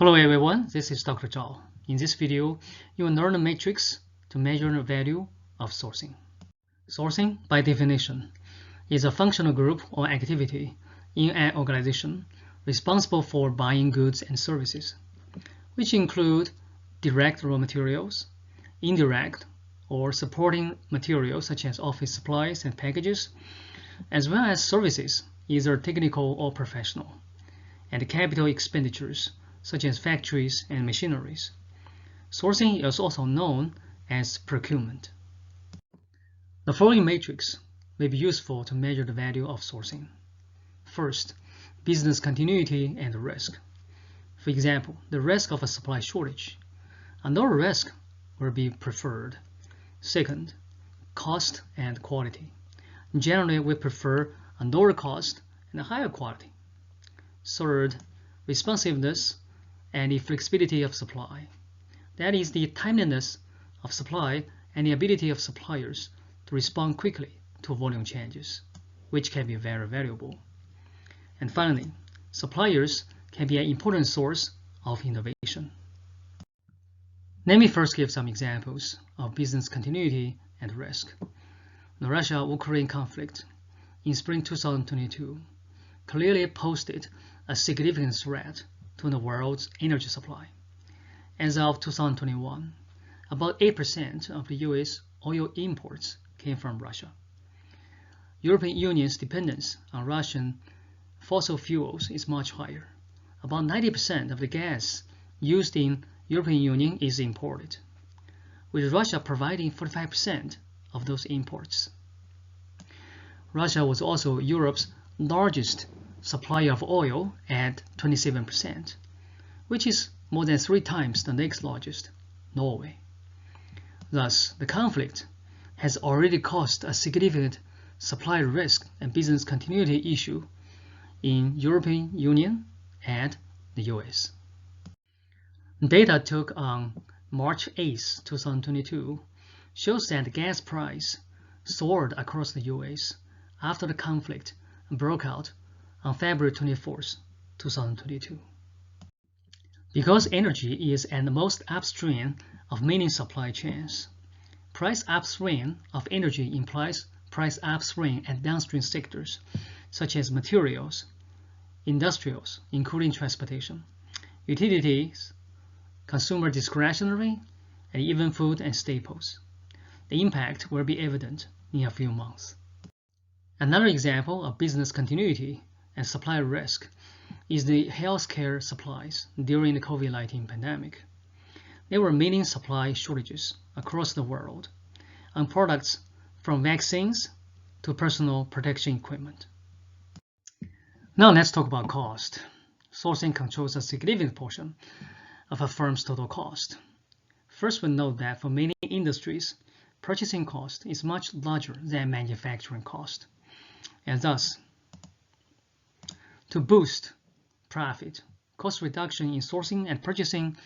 Hello everyone, this is Dr. Zhao. In this video, you will learn a matrix to measure the value of sourcing. Sourcing, by definition, is a functional group or activity in an organization responsible for buying goods and services, which include direct raw materials, indirect or supporting materials such as office supplies and packages, as well as services, either technical or professional, and capital expenditures such as factories and machineries. Sourcing is also known as procurement. The following matrix may be useful to measure the value of sourcing. First, business continuity and risk. For example, the risk of a supply shortage. A low risk will be preferred. Second, cost and quality. Generally, we prefer a lower cost and a higher quality. Third, responsiveness and the flexibility of supply. That is the timeliness of supply and the ability of suppliers to respond quickly to volume changes, which can be very valuable. And finally, suppliers can be an important source of innovation. Let me first give some examples of business continuity and risk. The Russia-Ukraine conflict in spring 2022 clearly posed a significant threat to the world's energy supply. As of 2021, about 8% of the US oil imports came from Russia. European Union's dependence on Russian fossil fuels is much higher. About 90% of the gas used in European Union is imported, with Russia providing 45% of those imports. Russia was also Europe's largest supplier of oil at 27%, which is more than 3 times the next largest, Norway. Thus, the conflict has already caused a significant supply risk and business continuity issue in European Union and the US. Data took on March 8, 2022 shows that the gas price soared across the US after the conflict broke out on February 24, 2022. Because energy is at the most upstream of many supply chains, price upstream of energy implies price upstream at downstream sectors such as materials, industrials, including transportation, utilities, consumer discretionary, and even food and staples. The impact will be evident in a few months. Another example of business continuity and supply risk is the healthcare supplies during the COVID-19 pandemic. There were many supply shortages across the world on products from vaccines to personal protection equipment. Now let's talk about cost. Sourcing controls a significant portion of a firm's total cost. First, we note that for many industries, purchasing cost is much larger than manufacturing cost, and thus, to boost profit, cost reduction in sourcing and purchasing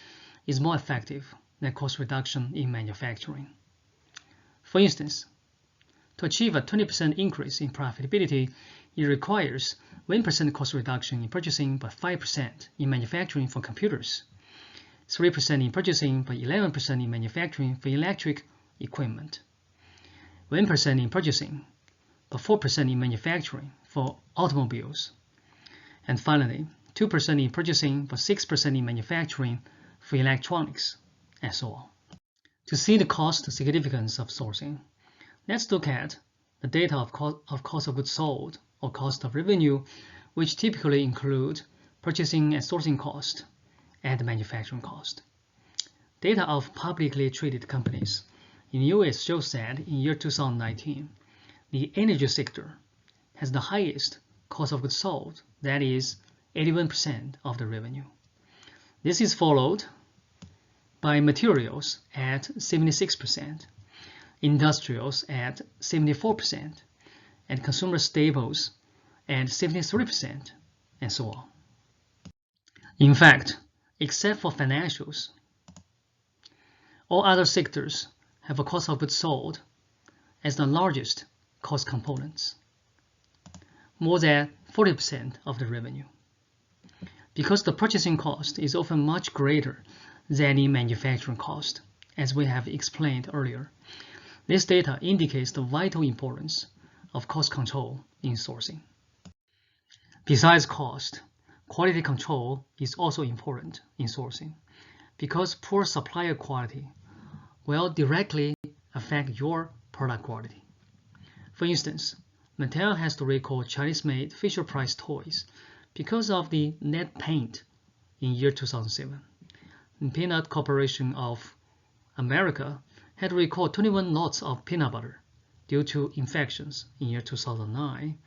is more effective than cost reduction in manufacturing. For instance, to achieve a 20% increase in profitability, it requires 1% cost reduction in purchasing but 5% in manufacturing for computers, 3% in purchasing but 11% in manufacturing for electric equipment, 1% in purchasing but 4% in manufacturing for automobiles, and finally, 2% in purchasing but 6% in manufacturing for electronics, and so on. To see the cost significance of sourcing, let's look at the data of cost of goods sold or cost of revenue, which typically include purchasing and sourcing cost and manufacturing cost. Data of publicly traded companies in the US shows that in year 2019, the energy sector has the highest cost of goods sold, that is 81% of the revenue. This is followed by materials at 76%, industrials at 74%, and consumer staples at 73%, and so on. In fact, except for financials, all other sectors have a cost of goods sold as the largest cost components, more than 40% of the revenue. because the purchasing cost is often much greater than the manufacturing cost, as we have explained earlier. This data indicates the vital importance of cost control in sourcing. Besides cost, quality control is also important in sourcing, because poor supplier quality will directly affect your product quality. For instance, Mattel has to recall Chinese-made Fisher-Price toys because of the lead paint in year 2007. The Peanut Corporation of America had to recall 21 lots of peanut butter due to infections in year 2009,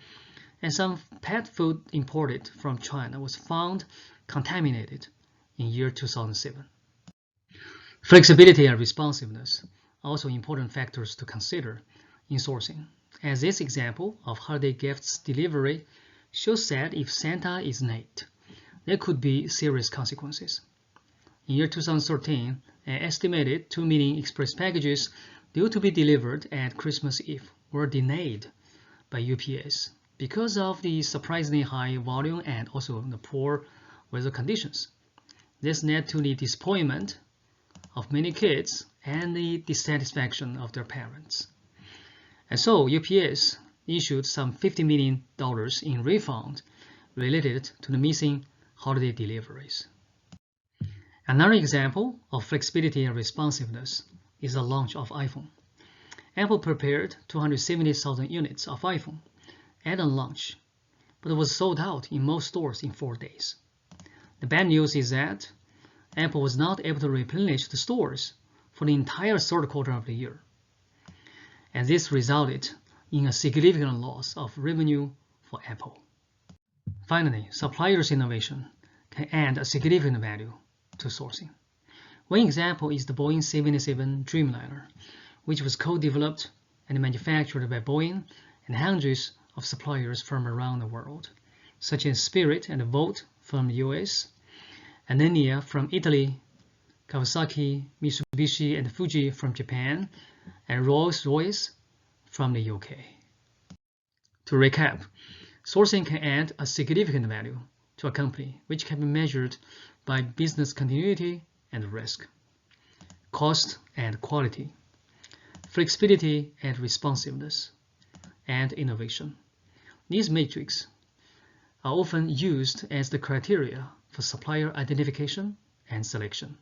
and some pet food imported from China was found contaminated in year 2007. Flexibility and responsiveness are also important factors to consider in sourcing, as this example of holiday gifts delivery shows that if Santa is late, there could be serious consequences. In year 2013, an estimated 2 million express packages due to be delivered at Christmas Eve were delayed by UPS because of the surprisingly high volume and also the poor weather conditions. This led to the disappointment of many kids and the dissatisfaction of their parents. And so UPS issued some $50 million in refund related to the missing holiday deliveries. Another example of flexibility and responsiveness is the launch of iPhone. Apple prepared 270,000 units of iPhone at the launch, but it was sold out in most stores in 4 days. The bad news is that Apple was not able to replenish the stores for the entire third quarter of the year, and this resulted in a significant loss of revenue for Apple. Finally, suppliers' innovation can add a significant value to sourcing. One example is the Boeing 787 Dreamliner, which was co-developed and manufactured by Boeing and hundreds of suppliers from around the world, such as Spirit and Volt from the US, Alenia from Italy, Kawasaki, Mitsubishi, and Fuji from Japan, and Rolls-Royce from the UK. To recap, sourcing can add a significant value to a company, which can be measured by business continuity and risk, cost and quality, flexibility and responsiveness, and innovation. These metrics are often used as the criteria for supplier identification and selection.